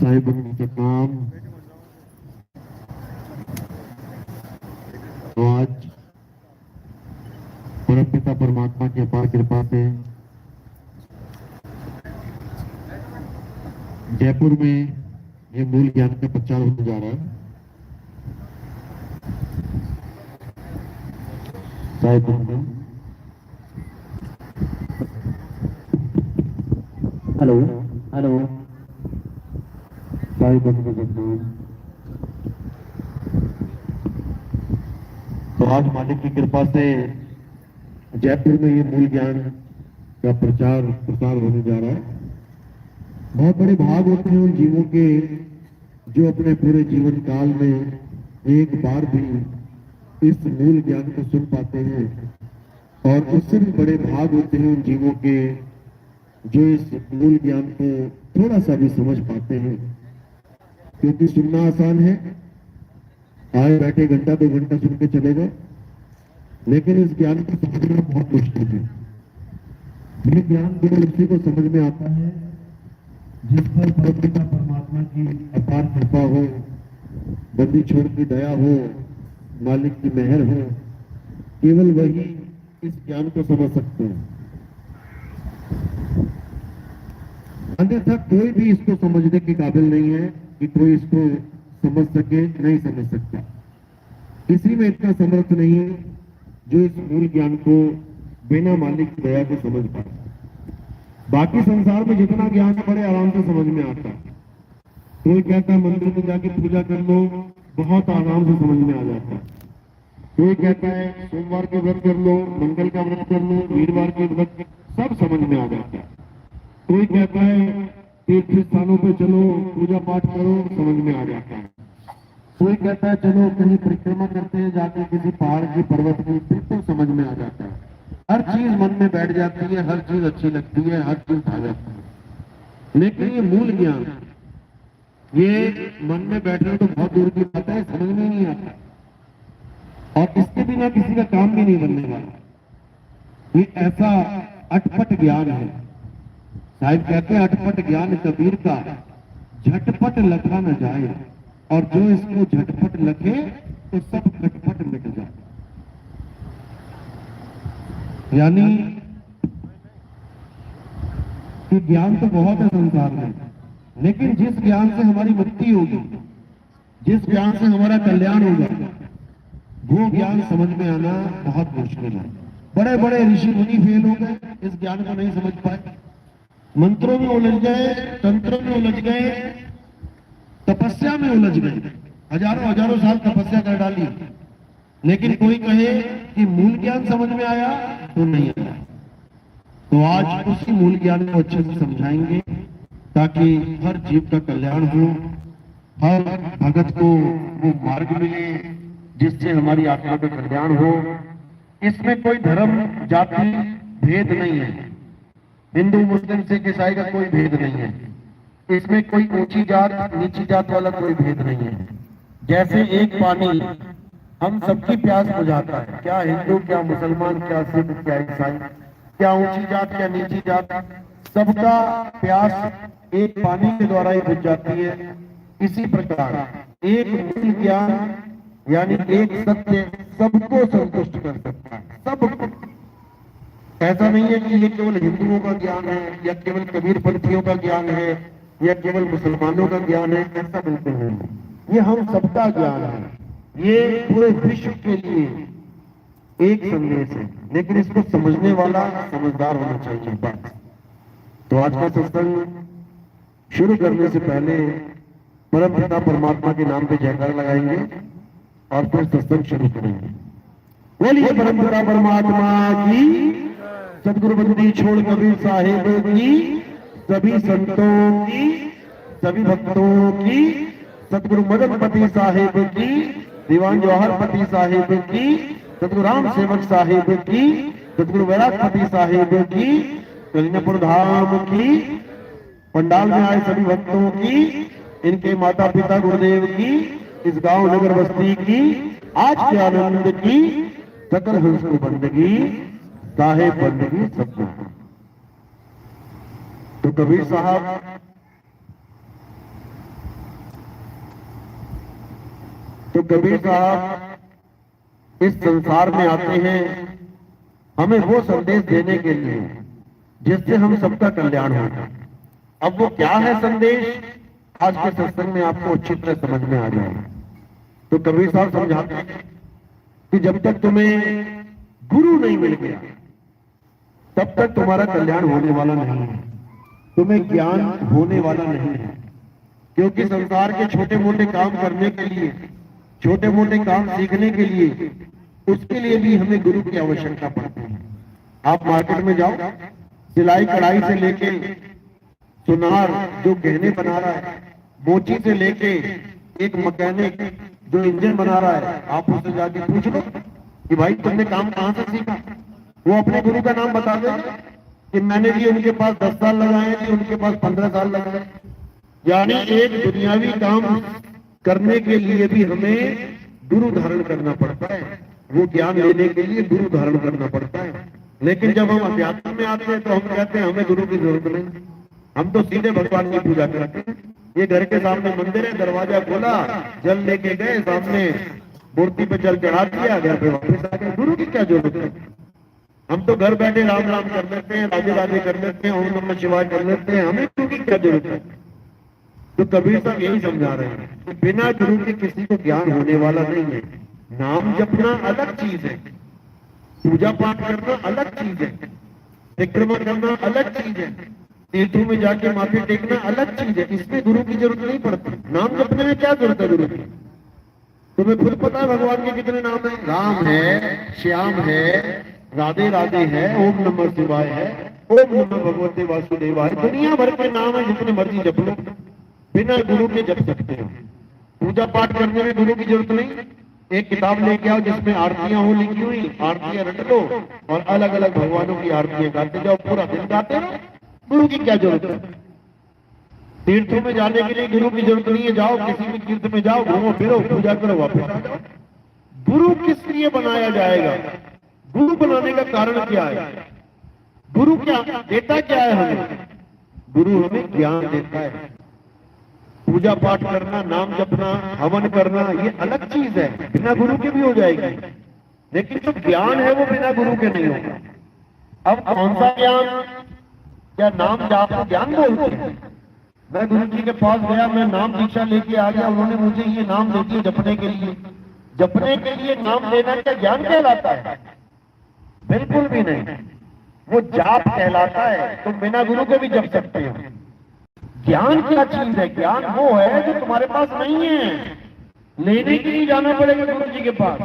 साहिब के नाम। तो आज परम पिता परमात्मा की अपार कृपा से जयपुर में ये मूल ज्ञान का प्रचार होने जा रहा है। साहिब हेलो हेलो साहिब तो आज मालिक की कृपा से जयपुर में ये मूल ज्ञान का प्रचार प्रसार होने जा रहा है। बहुत बड़े भाग होते हैं उन जीवों के जो अपने पूरे जीवन काल में एक बार भी इस मूल ज्ञान को सुन पाते हैं, और उससे भी बड़े भाग होते हैं उन जीवों के जो इस मूल ज्ञान को थोड़ा सा भी समझ पाते हैं। क्योंकि सुनना आसान है, आए बैठे घंटा 2 घंटा सुन के चले गए, लेकिन इस ज्ञान को समझना बहुत मुश्किल है। ये ज्ञान केवल उसी को समझ में आता है जिस पर परमपिता परमात्मा की अपार कृपा हो, बंदी छोड़ की दया हो, मालिक की मेहर हो। केवल वही इस ज्ञान को समझ सकते हैं, अन्यथा कोई भी इसको समझने के काबिल नहीं है कि कोई इसको समझ सके, नहीं समझ सकता। किसी में इतना समर्थ नहीं है जो इस मूल ज्ञान को बिना मालिक की दया को समझ पाए। बाकी संसार में जितना ज्ञान है बड़े आराम से समझ में आता है। कोई कहता है मंदिर में जाके पूजा कर लो, बहुत आराम से समझ में आ जाता है। कोई कहता है सोमवार के व्रत कर लो, मंगल का व्रत कर लो, वीरवार के व्रत, सब समझ में आ जाता है। कोई कहता है तीर्थ स्थानों पे चलो, पूजा पाठ करो, समझ में आ जाता है। कोई कहता है चलो कहीं परिक्रमा करते हैं, जाके किसी पहाड़ की पर्वत की, बिल्कुल समझ में आ जाता है। हर चीज मन में बैठ जाती है, हर चीज अच्छी लगती है, हर चीज आ जाती है। लेकिन ये मूल ज्ञान, ये मन में बैठना तो बहुत दूर की बात है, समझ में नहीं आता, और इसके बिना किसी का काम भी नहीं बनने वाला। ये ऐसा अटपट ज्ञान है। साहिब कहते हैं अटपट ज्ञान कबीर का, झटपट लखा न जाए, और जो इसको झटपट लखे तो सब खटपट मिट जाए। यानी कि ज्ञान तो बहुत है संसार में, लेकिन जिस ज्ञान से हमारी मुक्ति होगी, जिस ज्ञान से हमारा कल्याण होगा, वो ज्ञान समझ में आना बहुत मुश्किल है। बड़े बड़े ऋषि मुनि फेल हो गए, इस ज्ञान को नहीं समझ पाए, मंत्रों में उलझ गए, तंत्रों में उलझ गए, तपस्या में उलझ गए, हजारों हजारों साल तपस्या कर डाली, लेकिन कोई कहे कि मूल ज्ञान समझ में आया तो नहीं आया। तो आज उसी मूल ज्ञान को अच्छे से समझाएंगे ताकि हर जीव का कल्याण हो, हर भगत को वो मार्ग मिले जिससे हमारी आत्मा का कल्याण हो। इसमें कोई धर्म जाति भेद नहीं है, हिंदू मुस्लिम सिख ईसाई का कोई भेद नहीं है। इसमें कोई ऊंची जात नीची जात वाला कोई भेद नहीं है। जैसे एक पानी हम सबकी प्यास बुझाता है, क्या हिंदू, क्या मुसलमान, क्या सिख, क्या ईसाई, क्या ऊंची जात, क्या नीची जात, सबका प्यास एक पानी के द्वारा ही बुझ जाती है। इसी प्रकार एक मूल ज्ञान यानी एक सत्य सबको संतुष्ट कर सकता है, सबको। ऐसा नहीं है कि ये केवल हिंदुओं का ज्ञान है, या केवल कबीर पंथियों का ज्ञान है, या केवल मुसलमानों का ज्ञान है, ऐसा बिल्कुल नहीं। ये हम सबका ज्ञान है, ये पूरे विश्व के लिए एक संदेश है, लेकिन इसको समझने वाला समझदार होना चाहिए बस। तो आज का सत्संग शुरू करने से पहले परम पिता परमात्मा के नाम पे जयकार लगाएंगे और फिर सत्संग शुरू करेंगे। बोलिए परम पिता परमात्मा की, सदगुरु बंदी छोड़ कबीर साहिब की, सभी संतों की, सभी भक्तों की, सदगुरु मदनपति साहिब की, दीवान जौहरपति साहिब की, सदगुरु राम सेवक साहिब की, सदगुरु वैरागपति साहिब की, कलिनापुर धाम की, पंडाल में आए सभी भक्तों की, इनके माता पिता गुरुदेव की, इस गांव नगर बस्ती की, आज के आनंद की, सकल हंस की बंदगी, साहेब बंदगी सबको। तो कबीर साहब तो कबीर साहब इस संसार में आते हैं हमें वो संदेश देने के लिए जिससे हम सबका कल्याण हो। अब वो क्या है संदेश, आज के सत्संग में आपको अच्छी तरह समझ में आ जाएगा। तो कबीर साहब समझाते हैं कि जब तक तुम्हें गुरु नहीं मिल गया तब तक तुम्हारा कल्याण होने वाला नहीं है, तुम्हें ज्ञान होने वाला नहीं है। क्योंकि संसार के छोटे मोटे काम करने के लिए, छोटे मोटे काम सीखने के लिए, उसके लिए भी हमें गुरु की आवश्यकता पड़ती है। आप मार्केट में जाओ, सिलाई कढ़ाई से लेके सुनार जो गहने बना रहा है, मोची से लेके एक मैकेनिक जो इंजन बना रहा है, आप उससे जाके पूछ लो कि भाई तुमने काम कहां से सीखा, वो अपने गुरु का नाम बता देगा कि मैंने जी उनके पास 10 साल लगाए जी, उनके पास 15 साल लगाए। यानी एक दुनियावी काम करने के लिए भी हमें गुरु धारण करना पड़ता है, वो ज्ञान लेने के लिए गुरु धारण करना पड़ता है। लेकिन जब हम अध्यात्म में आते हैं तो हम कहते हैं हमें गुरु की जरूरत नहीं, हम तो सीधे भगवान की पूजा करते हैं। ये घर के सामने मंदिर है, दरवाजा खोला, जल लेके गए, सामने मूर्ति पे जल चढ़ा दिया, घर पे वापस आ गए। गुरु की क्या जरूरत है? हम तो घर बैठे राम राम कर लेते हैं, राधे राधे कर लेते हैं, ओम नमः शिवाय कर लेते हैं, हमें गुरु की क्या जरूरत है? तो कबीर साहब यही समझा रहे हैं कि बिना गुरु के किसी को ज्ञान होने वाला नहीं है। नाम जपना अलग चीज है, पूजा पाठ करना अलग चीज है, परिक्रमा करना अलग चीज है, तीर्थों में जाके माथे टेकना अलग चीज है। इसमें गुरु की जरूरत नहीं पड़ती। नाम जपने में क्या जरूरत है गुरु की? तुम्हें खुद पता है भगवान के कितने नाम है? राम है, श्याम है, राधे राधे है, ओम नमः शिवाय है, ओम नमः भगवते वासुदेवाय। दुनिया भर के नाम है, जितने मर्जी जप लो, बिना गुरु के जप सकते हो। पूजा पाठ करने में गुरु की जरूरत नहीं। एक किताब लेके आओ जिसमें आरतियां हो लिखी हुई, आरतियां रट लो और अलग अलग भगवानों की आरतियां गाते जाओ, पूरा दिन गाते रहो। गुरु की क्या जरूरत है? तीर्थों में जाने के लिए गुरु की जरूरत नहीं है। जाओ किसी भी तीर्थ में जाओ, घूमो फिरो, पूजा करो, वापस आ जाओ। गुरु किस लिए बनाया जाएगा? गुरु बनाने का कारण क्या है? गुरु क्या देता क्या है हमें? गुरु हमें ज्ञान देता है। पूजा पाठ करना, नाम जपना, हवन करना, ये अलग चीज है, बिना गुरु के भी हो जाएगी। लेकिन जो ज्ञान है वो बिना गुरु के नहीं होगा। अब कौन सा ज्ञान? क्या नाम जाप को ज्ञान बोलते हैं? मैं गुरु जी के पास गया, मैं नाम दीक्षा लेके आ गया, उन्होंने मुझे ये नाम दे दिया जपने के लिए। जपने के लिए नाम देना क्या ज्ञान कहलाता है? बिल्कुल भी नहीं, वो जाप कहलाता है। तुम बिना गुरु के भी जप सकते हो। ज्ञान क्या चीज है? ज्ञान वो है जो तुम्हारे पास नहीं है, लेने के लिए जाना पड़ेगा गुरु जी के पास।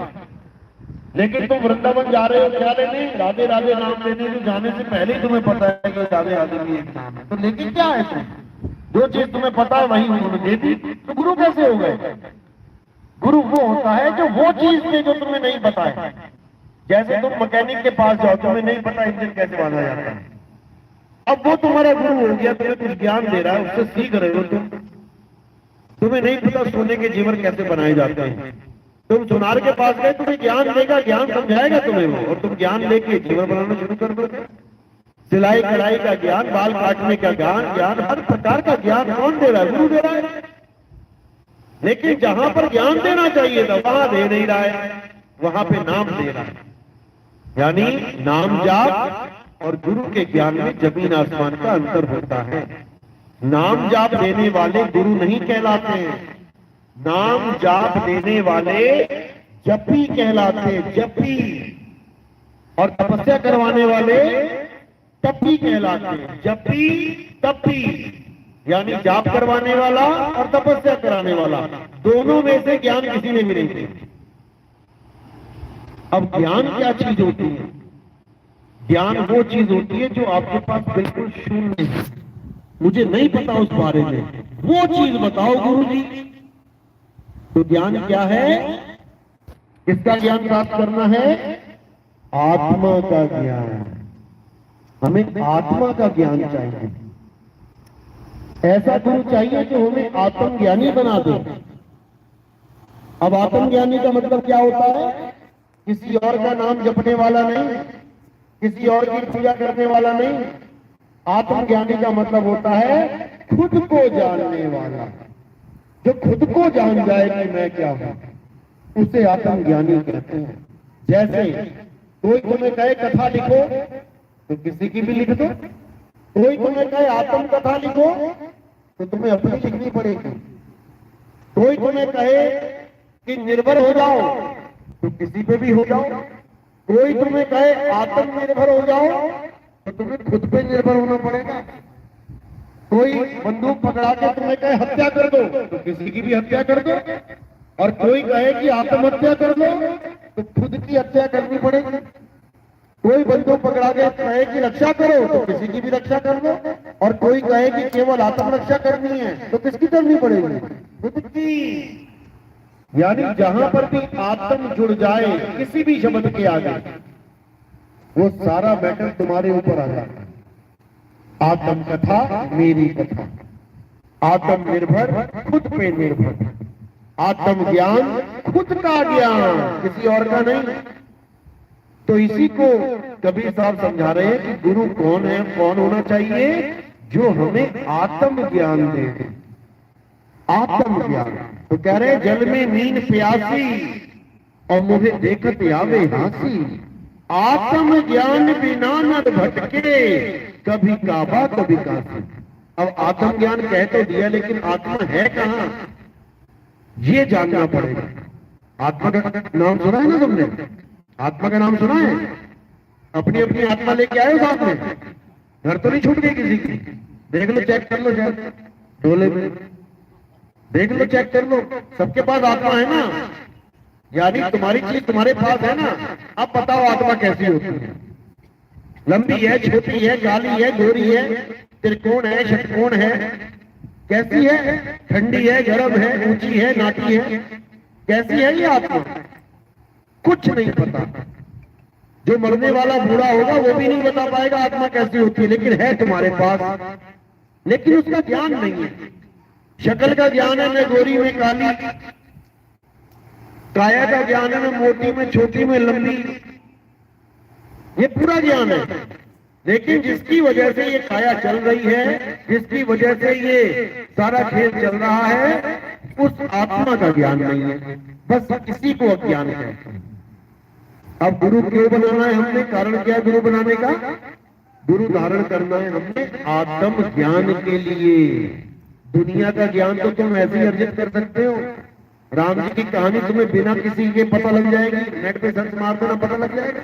लेकिन तुम वृंदावन जा रहे हो क्या लेने? राधे राधे नाम लेने। जो जाने से पहले ही तुम्हें पता है कि राधे राधे भी एक नाम है, तो लेकिन क्या है तुम? जो चीज तुम्हें पता है वही उन्होंने दे दी, तो गुरु कैसे हो गए? गुरु वो होता है जो वो चीज दे जो तुम्हें नहीं पता है। जैसे तुम मैकेनिक के पास जाओ, तुम्हें नहीं पता इंजन कैसे बांधा जाता है, अब वो तुम्हारा गुरु हो गया, तुम्हें कुछ ज्ञान दे रहा है, उससे सीख रहे हो तुम। तुम्हें नहीं पता सोने के जेवर कैसे बनाए जाते हैं, तुम सुनार के पास गए, तुम्हें ज्ञान देगा, ज्ञान समझाएगा तुम्हें वो, और तुम ज्ञान लेके जेवर बनाना शुरू कर दोगे। सिलाई कढ़ाई का ज्ञान, बाल काटने का ज्ञान, हर प्रकार का ज्ञान कौन दे रहा है? गुरु दे रहा है। लेकिन जहां पर ज्ञान देना चाहिए था वहां दे नहीं रहा है, वहां पे नाम दे रहा है। यानी नाम जाप और गुरु के ज्ञान में जमीन आसमान का अंतर होता है। नाम जाप देने वाले गुरु नहीं कहलाते हैं, नाम जाप देने वाले जपी कहलाते, जपी। और तपस्या करवाने वाले तपी कहलाते हैं, जपी तपी। यानी जाप करवाने वाला और तपस्या कराने वाला, दोनों में से ज्ञान किसी ने भी नहीं दिया। अब ज्ञान क्या चीज होती है? ज्ञान वो चीज होती है जो आपके पास बिल्कुल शून्य है, मुझे नहीं पता उस बारे में, वो चीज बताओ गुरु जी। तो ज्ञान क्या है? किसका ज्ञान प्राप्त करना है? आत्मा का ज्ञान। हमें आत्मा का ज्ञान चाहिए। ऐसा गुरु चाहिए जो हमें आत्मज्ञानी बना दे। अब आत्मज्ञानी का मतलब क्या होता है? किसी और का नाम जपने वाला नहीं, किसी और की पूजा करने वाला नहीं। आत्मज्ञानी का मतलब होता है खुद को जानने वाला, जो खुद को जान जाए कि मैं क्या हूं। उसे आत्मज्ञानी कहते हैं। जैसे कोई तुम्हें कहे कथा लिखो तो किसी की भी लिख दो, कोई तुम्हें कहे आत्म कथा लिखो तो तुम्हें अपनी लिखनी पड़ेगी, कोई तुम्हें कहे कि निर्भर हो जाओ तो किसी पे भी हो जाओ, कोई तुम्हें कहे आत्मनिर्भर हो जाओ तो तुम्हें खुद पे निर्भर होना पड़ेगा, कोई बंदूक पकड़ा के तुम्हें कहे हत्या कर दो तो किसी की भी हत्या कर दो, और कोई कहे कि आत्महत्या कर दो तो खुद की हत्या करनी पड़ेगी, कोई बंदूक पकड़ा के कहे कि रक्षा करो तो किसी की भी रक्षा कर दो, और कोई कहे कि केवल आत्मरक्षा करनी है तो किसकी करनी पड़ेगी? खुद की। यानी जहां पर भी आत्म जुड़ जाए किसी भी शब्द के आगे, वो सारा मैटर तुम्हारे ऊपर आ जाता है। आत्म कथा मेरी कथा, आत्मनिर्भर खुद पे निर्भर, आत्म ज्ञान खुद का ज्ञान, किसी और का नहीं। तो इसी को कबीर साहब समझा रहे हैं कि गुरु कौन है, कौन होना चाहिए? जो हमें आत्म ज्ञान दे। आत्म ज्ञान तो कह रहे हैं जल में मीन प्यासी और मुझे देखत आवे हासी, आत्म ज्ञान बिना न भटके, कभी काबा कभी काशी। अब आत्म ज्ञान कह तो दिया, लेकिन आत्मा है कहां ये जानना पड़ेगा। आत्मा का नाम सुना है ना तुमने? आत्मा का नाम सुना है? अपनी अपनी आत्मा लेके आए हो साथ में? घर तो नहीं छूट गई किसी की? देख लो, चेक कर लो, शायद डोले में देख लो, चेक कर लो, सबके पास आत्मा है ना। यानी तुम्हारी चीज तुम्हारे पास है ना। अब बताओ आत्मा कैसी होती है? लंबी है, छोटी है, काली है, गोरी है, त्रिकोण है, षटकोण है, कैसी है? ठंडी है, गर्म है, ऊंची है, नाटी है, कैसी है ये आत्मा? कुछ नहीं पता। जो मरने वाला बूढ़ा होगा वो भी नहीं बता पाएगा आत्मा कैसी होती है, लेकिन है तुम्हारे पास, लेकिन उसका ज्ञान नहीं है। शक्ल का ज्ञान है, मैं गोरी में काली, काया का ज्ञान है, मैं मोटी में छोटी में लंबी, ये पूरा ज्ञान है। लेकिन जिसकी वजह से ये काया चल रही है, जिसकी वजह से ये सारा खेल चल रहा है, उस आत्मा का ज्ञान नहीं है, बस इसी को अज्ञान है। अब गुरु क्यों बनाना है हमने? कारण क्या है गुरु बनाने का? गुरु धारण करना है हमने आत्म ज्ञान के लिए। दुनिया का ज्ञान तो तुम ऐसे ही अर्जित कर सकते हो। राम जी की कहानी तुम्हें बिना किसी के पता लग जाएगी, नेट पे सर्च मार देना, पता लग जाएगा,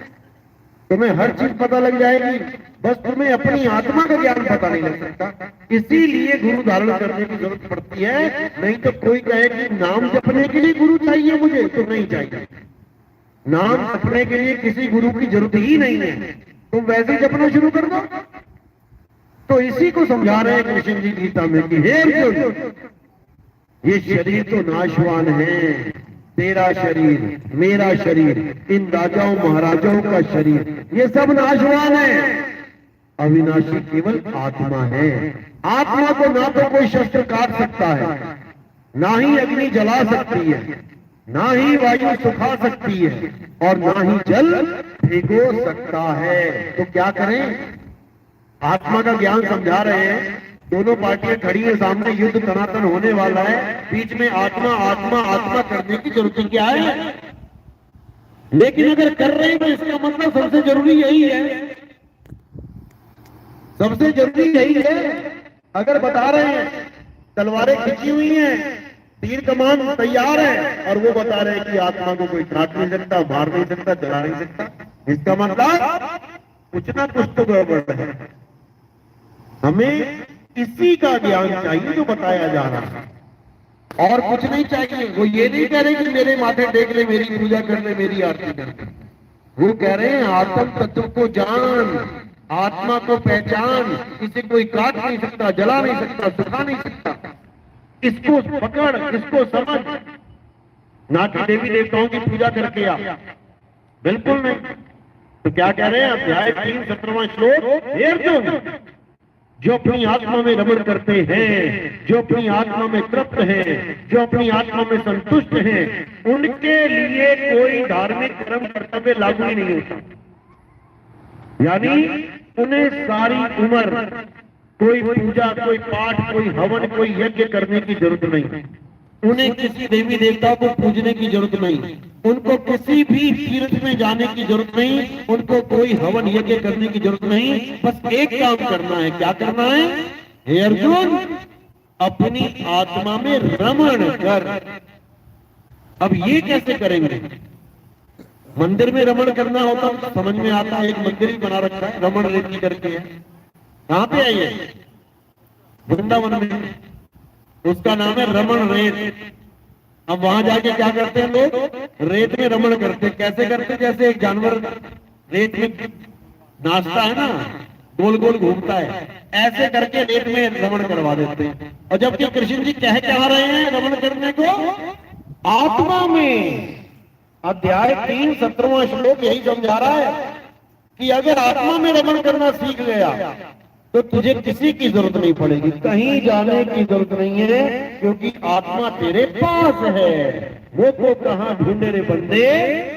तुम्हें हर चीज पता लग जाएगी, बस तुम्हें अपनी आत्मा का ज्ञान पता नहीं लग सकता। इसीलिए गुरु धारण करने की जरूरत पड़ती है। नहीं तो कोई कहे कि नाम जपने के लिए गुरु चाहिए मुझे, तो नहीं चाहिए। नाम जपने के लिए किसी गुरु की जरूरत ही नहीं है, तुम वैसे ही जपना शुरू कर दो। तो इसी को समझा रहे हैं कृष्ण जी गीता में कि हे अर्जुन, ये शरीर तो नाशवान है, तेरा शरीर, मेरा शरीर, इन राजाओं महाराजाओं का शरीर, ये सब नाशवान है। अविनाशी केवल आत्मा है। आत्मा को ना तो कोई शस्त्र काट सकता है, ना ही अग्नि जला सकती है, ना ही वायु सुखा सकती है, और ना ही जल भिगो सकता है। तो क्या करें? आत्मा का ज्ञान समझा रहे हैं। दोनों पार्टियां खड़ी है सामने, युद्ध तनातन होने वाला है, बीच में आत्मा आत्मा आत्मा करने की जरूरत क्या है? लेकिन अगर कर रहे हैं तो इसका मतलब सबसे जरूरी यही है, सबसे जरूरी यही है। अगर बता रहे हैं तलवारें खिंची हुई हैं, तीर कमान तैयार है, और वो बता रहे हैं कि आत्मा को कोई काट नहीं सकता, मार नहीं सकता, जला नहीं सकता, इसका मतलब कुछ ना कुछ तो गड़बड़ है। हमें इसी का ज्ञान चाहिए जो बताया जा रहा है, और कुछ नहीं चाहिए। वो ये नहीं कह रहे कि मेरे माथे टेक ले, मेरी पूजा कर ले, मेरी आरती कर ले। वो कह रहे हैं आत्म तत्व को जान, आत्मा को पहचान, इसे कोई काट नहीं सकता, जला नहीं सकता, सुखा नहीं सकता। इसको पकड़, इसको समझ। ना कि देवी देवताओं की पूजा करके आ, बिल्कुल नहीं। तो क्या कह रहे हैं? अध्याय 3 17वां श्लोक, हे अर्जुन, जो अपनी आत्मा में रमण करते हैं, जो अपनी आत्मा में तृप्त हैं, जो अपनी आत्मा में संतुष्ट हैं, उनके लिए कोई धार्मिक कर्म कर्तव्य लागू ही नहीं होता। यानी उन्हें सारी उम्र कोई पूजा, कोई पाठ, कोई हवन, कोई यज्ञ करने की जरूरत नहीं। उन्हें किसी देवी देवता को पूजने की जरूरत नहीं, उनको किसी भी तीर्थ में जाने की जरूरत नहीं, उनको कोई हवन यज्ञ करने की जरूरत नहीं। बस एक काम करना है। क्या करना है? हे अर्जुन, अपनी आत्मा में रमण कर। अब ये कैसे करेंगे? मंदिर में रमण करना होता तो समझ में आता है, एक मंदिर ही बना रखा है, रमण रेती करके है। कहां पे है ये? वृंदावन में, उसका नाम है रमण रेत। अब वहां जाके क्या करते हैं लोग? रेत में रमण करते हैं। कैसे करते हैं? जैसे एक जानवर रेत में नाचता है ना, गोल गोल घूमता है, ऐसे करके रेत में रमण करवा देते हैं। और जबकि कृष्ण जी कह रहे हैं रमण करने को आत्मा में। अध्याय 3 17वां श्लोक यही समझा रहा है कि अगर आत्मा में रमण करना सीख गया तो तुझे किसी की जरूरत नहीं पड़ेगी, कहीं जाने की जरूरत नहीं है, क्योंकि आत्मा तेरे पास है। वो तो कहां ढूंढे रे बंदे,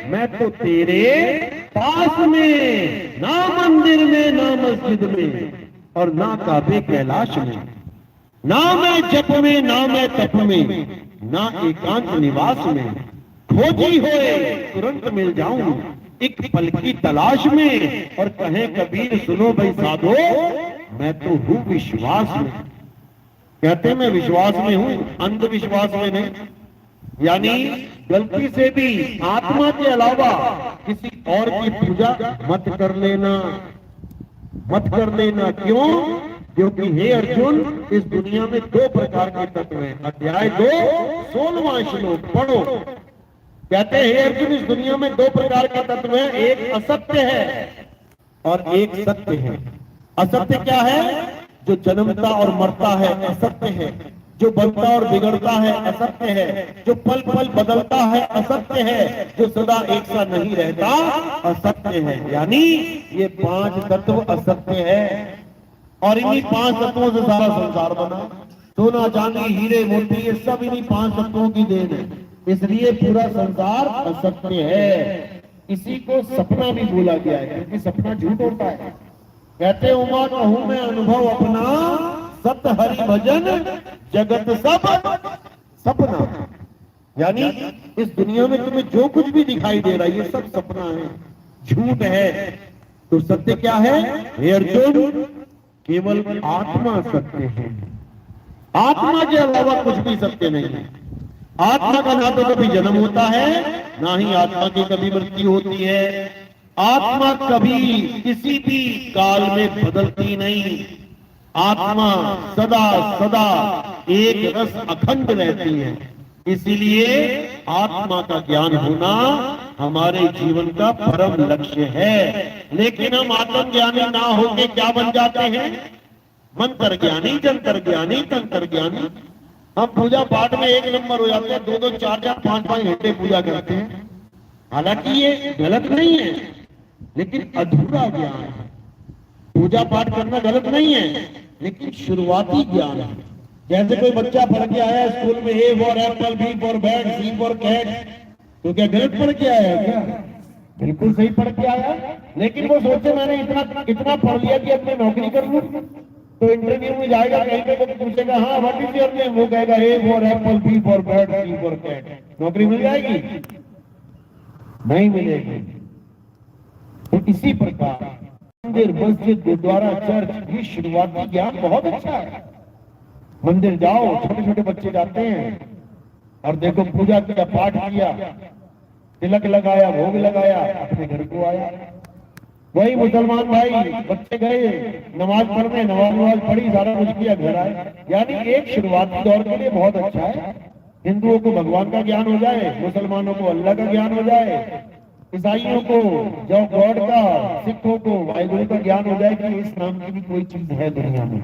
मैं तो तेरे पास में, ना मंदिर में, ना मस्जिद में, और ना काबे कैलाश में, ना मैं जप में, ना मैं तप में, ना एकांत निवास में। खोजी होए तुरंत मिल जाऊं एक पल की तलाश में। और कहे कबीर सुनो भाई साधो, मैं तो हूं विश्वास में। कहते मैं विश्वास में हूं, अंधविश्वास में नहीं। यानी गलती से भी आत्मा के अलावा किसी और की पूजा मत कर लेना, मत कर लेना। क्यों? क्योंकि हे अर्जुन, इस दुनिया में 2 प्रकार के तत्व हैं। अध्याय 2 16वां श्लोक पढ़ो। कहते हैं हे अर्जुन, इस दुनिया में 2 प्रकार के तत्व हैं, एक असत्य है और एक सत्य है। असत्य क्या है? जो जन्मता और मरता है, असत्य है। जो बनता और बिगड़ता है, असत्य है। जो पल पल बदलता है, असत्य है। जो सदा एक सा नहीं रहता, असत्य है। यानी ये 5 तत्व असत्य है, और इन्हीं 5 तत्वों से सारा संसार बना। सोना चांदी हीरे मोती ये सब इन्हीं 5 तत्वों की देन है, इसलिए पूरा संसार असत्य है। इसी को सपना भी बोला गया है, क्योंकि सपना झूठ होता है। कहते उमा कहूं मैं अनुभव अपना, सत हरि भजन जगत सब सपना। यानी इस दुनिया में तुम्हें जो कुछ भी दिखाई दे रहा है, ये सब सपना है, झूठ है। तो सत्य क्या है? हे अर्जुन, केवल आत्मा सत्य है। आत्मा के अलावा कुछ भी सत्य नहीं है। आत्मा का ना तो कभी जन्म होता है, ना ही आत्मा की कभी मृत्यु होती है। आत्मा कभी किसी भी काल में बदलती नहीं। आत्मा सदा सदा एक रस अखंड रहती है। इसीलिए आत्मा का ज्ञान होना हमारे जीवन का परम लक्ष्य है। लेकिन हम आत्मज्ञानी ना होके क्या बन जाते हैं? मंत्र ज्ञानी, जंतर ज्ञानी, तंत्र ज्ञानी। हम पूजा पाठ में 1 नंबर हो जाते हैं, 2-2, 4-4, 5-5 घंटे पूजा करते हैं। हालांकि ये गलत नहीं है, लेकिन अधूरा ज्ञान है। पूजा पाठ करना गलत नहीं है, लेकिन शुरुआती ज्ञान है। जैसे कोई बच्चा पढ़ के आया स्कूल में A for apple, B for bat, C for cat, तो क्या गलत पढ़ के आया है क्या? बिल्कुल सही पढ़ के आया। लेकिन वो सोचे मैंने इतना पढ़ लिया कि अपनी नौकरी कर लूं, तो इंटरव्यू में जाएगा, कहीं पे वो पूछेगा हाँ व्हाट इज योर नेम, वो कहेगा A for apple, B for bat, C for cat. नौकरी मिल जाएगी? नहीं मिलेगी। तो इसी प्रकार मंदिर, मस्जिद, गुरुद्वारा, चर्च भी शुरुआती ज्ञान बहुत अच्छा है। मंदिर जाओ, छोटे छोटे बच्चे जाते हैं और देखो पूजा किया, पाठ किया, तिलक लगाया, भोग लगाया, अपने घर को आया। वही मुसलमान भाई बच्चे गए नमाज पढ़ने, नमाज पढ़ी, सारा कुछ किया, घर आए। यानी एक शुरुआती दौर के लिए बहुत अच्छा है। हिंदुओं को भगवान का ज्ञान हो जाए, मुसलमानों को अल्लाह का ज्ञान हो जाए, ईसाइयों को जो गॉड का, सिखों को वाहिगुरु का ज्ञान हो जाए कि इस नाम की भी कोई चीज है दुनिया में।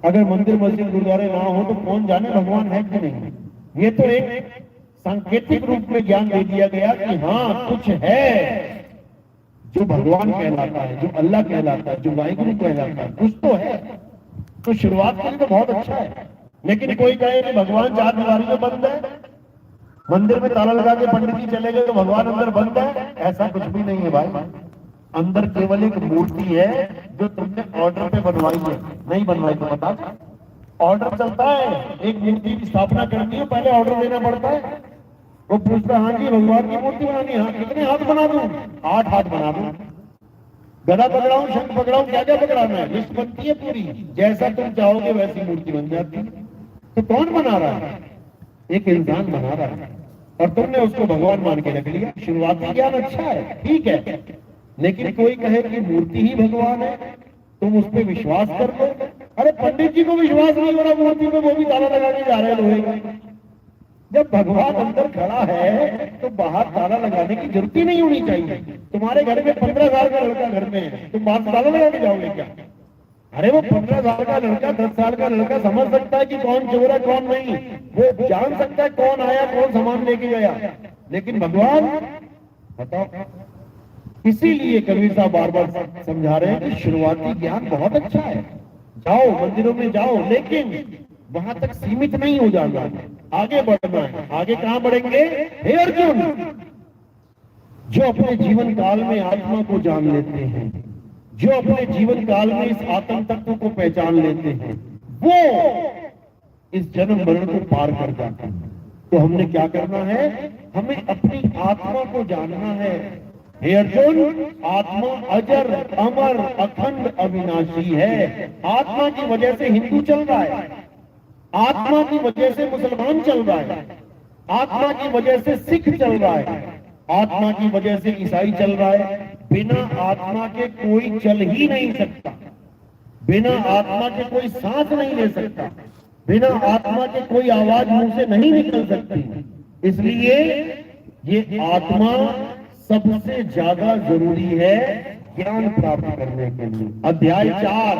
अगर मंदिर, मस्जिद, गुरुद्वारे ना हो तो कौन जाने भगवान है कि नहीं। ये तो एक सांकेतिक रूप में ज्ञान दे दिया गया कि हाँ कुछ है जो भगवान कहलाता है, जो अल्लाह कहलाता है, जो वाहिगुरु कहलाता है, कुछ तो है। तो शुरुआत के लिए तो बहुत अच्छा है। लेकिन कोई कहे कि भगवान 4 दीवारी में बंद है, मंदिर में ताला लगा के पंडित जी चले गए तो भगवान अंदर बंद है, ऐसा कुछ भी नहीं है भाई। अंदर केवल एक मूर्ति है जो तुमने ऑर्डर पे बनवाई है, नहीं बनवाई तो बता। ऑर्डर चलता है, एक मूर्ति की स्थापना करनी है, पहले ऑर्डर देना पड़ता है। वो पूछता है, हाँ जी भगवान की मूर्ति बनानी है, हाँ कितने हाथ बना दूं? 8 हाथ बना दूं। गदा पकड़ाऊं, शंख पकड़ाऊं, क्या क्या पकड़ाना है? लिस्ट बनती है पूरी, जैसा तुम चाहोगे वैसी मूर्ति बन जाती है। तो कौन बना रहा है? एक इंसान बना रहा है, और तुमने उसको भगवान मान के रख लिया। शुरुआती ज्ञान अच्छा है, ठीक है, लेकिन कोई कहे कि मूर्ति ही भगवान है, तुम उस पर विश्वास कर लो। अरे पंडित जी को विश्वास नहीं हो रहा मूर्ति पे, वो भी ताला लगा के जा रहे लोहे का। जब भगवान अंदर खड़ा है तो बाहर ताला लगाने की जरूरत ही नहीं होनी चाहिए। तुम्हारे घर में 15 साल का लड़का घर में है, तुम बाहर ताला लगा के जाओगे क्या? अरे वो 15 साल का लड़का, 10 साल का लड़का समझ सकता है कि कौन चोर है कौन नहीं, वो जान सकता है कौन आया कौन सामान लेके गया, लेकिन भगवान बताओ। इसीलिए कबीर साहब बार बार समझा रहे हैं कि शुरुआती ज्ञान बहुत अच्छा है, जाओ मंदिरों में जाओ, लेकिन वहां तक सीमित नहीं हो जाना, आगे बढ़ना है। आगे कहां बढ़ेंगे? हे अर्जुन, जो अपने जीवन काल में आत्मा को जान लेते हैं, जो अपने जीवन काल में इस आत्म तत्व को पहचान लेते हैं, वो इस जन्म मरण को पार कर जाते हैं। तो हमने क्या करना है? हमें अपनी आत्मा को जानना है। हे अर्जुन, आत्मा अजर अमर अखंड अविनाशी है। आत्मा की वजह से हिंदू चल रहा है, आत्मा की वजह से मुसलमान चल रहा है, आत्मा की वजह से सिख चल रहा है, आत्मा की वजह से ईसाई चल रहा है। बिना आत्मा के कोई चल ही नहीं सकता, बिना आत्मा के कोई सांस नहीं ले सकता, बिना आत्मा के कोई आवाज मुंह से नहीं निकल सकती। इसलिए ये आत्मा सबसे ज्यादा जरूरी है ज्ञान प्राप्त करने के लिए। अध्याय 4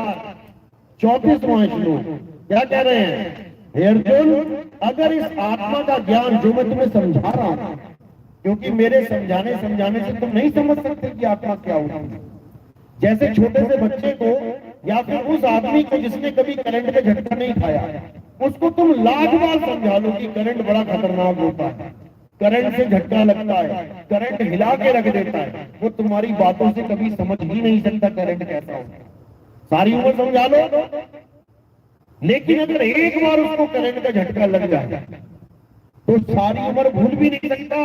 34वां श्लोक क्या कह रहे हैं? हे अर्जुन, अगर इस आत्मा का ज्ञान जो मैं तुम्हें समझा रहा हूं, क्योंकि मेरे समझाने से तुम नहीं समझ सकते कि आत्मा क्या होती है। जैसे छोटे से बच्चे को या फिर उस आदमी को जिसने कभी करंट का झटका नहीं खाया, उसको तुम लाख बार समझा लो कि करंट बड़ा खतरनाक होता है, करंट से झटका लगता है, करंट हिला के रख देता है, वो तुम्हारी बातों से कभी समझ ही नहीं सकता करंट कैसा होता है। सारी उम्र समझा लो, लेकिन अगर एक बार उसको करंट का झटका लग जाए तो सारी उम्र भूल भी नहीं सकता,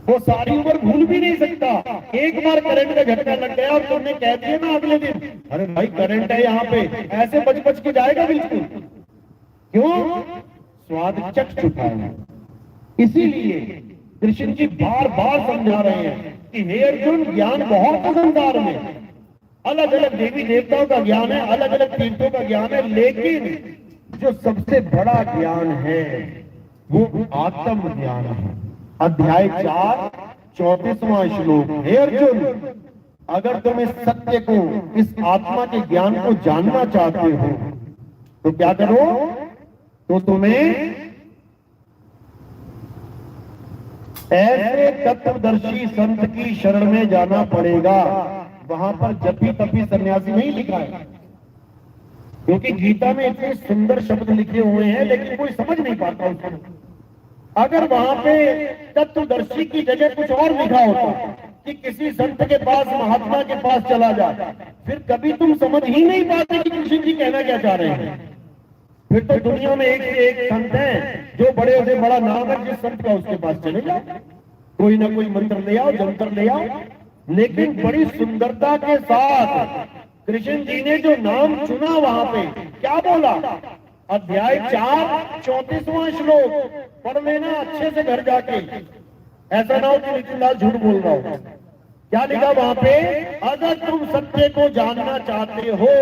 वो सारी उम्र भूल भी नहीं सकता। एक बार करंट का झटका लग गया और तुमने कह दिया ना अगले दिन, अरे भाई करंट है यहाँ पे, ऐसे बच बच के जाएगा बिल्कुल। क्यों? स्वाद चख चुका है। इसीलिए कृष्ण जी बार बार समझा रहे हैं कि हे अर्जुन, ज्ञान बहुत है संसार में, अलग अलग देवी देवताओं का ज्ञान है, अलग अलग तीर्थों का ज्ञान है, लेकिन जो सबसे बड़ा ज्ञान है वो आत्म ज्ञान है। अध्याय 4 34वां श्लोक। हे अर्जुन, अगर तुम इस सत्य को, इस आत्मा के ज्ञान को जानना चाहते हो तो क्या करो? तो तुम्हें ऐसे तत्वदर्शी संत की शरण में जाना पड़ेगा। वहां पर जपी तपी सन्यासी नहीं लिखा है, क्योंकि गीता में इतने सुंदर शब्द लिखे हुए हैं लेकिन कोई समझ नहीं पाता उसको। अगर वहां पे तत्वदर्शी की जगह कुछ और लिखा होता कि किसी संत के पास, महात्मा के पास चला जा, फिर कभी तुम समझ ही नहीं पाते कि कृष्ण जी कहना क्या चाह रहे हैं। फिर तो दुनिया में एक से एक संत है, जो बड़े से बड़ा नाम है, जिस संत का उसके पास चले जाओ, कोई ना कोई मंत्र ले आओ, जंतर ले आओ। लेकिन बड़ी सुंदरता के साथ कृष्ण जी ने जो नाम चुना, वहां पे क्या बोला? अध्याय 4 34वां श्लोक पढ़ लेना अच्छे से घर जाके, ऐसा ना हो कि नितिनलाल झूठ बोल रहा हो। क्या लिखा वहां पे? अगर तुम सत्य को जानना चाहते हो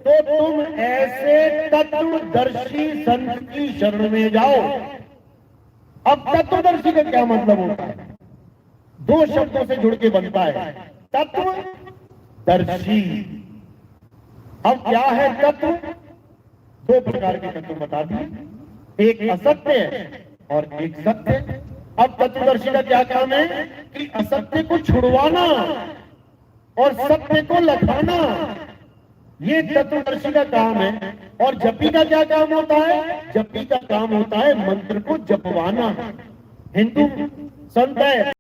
तो तुम ऐसे तत्वदर्शी संत की शरण में जाओ। अब तत्वदर्शी का क्या मतलब होता है? 2 शब्दों से जुड़ के बनता है, तत्वदर्शी। अब क्या है तत्व? 2 प्रकार के तत्व बता दिए, एक असत्य और एक सत्य। अब तत्वदर्शी का क्या काम है? कि असत्य को छुड़वाना और सत्य को लखाना, ये तत्वदर्शी का काम है। और जपी का क्या काम होता है? जपी का काम होता है मंत्र को जपवाना। हिंदू संत है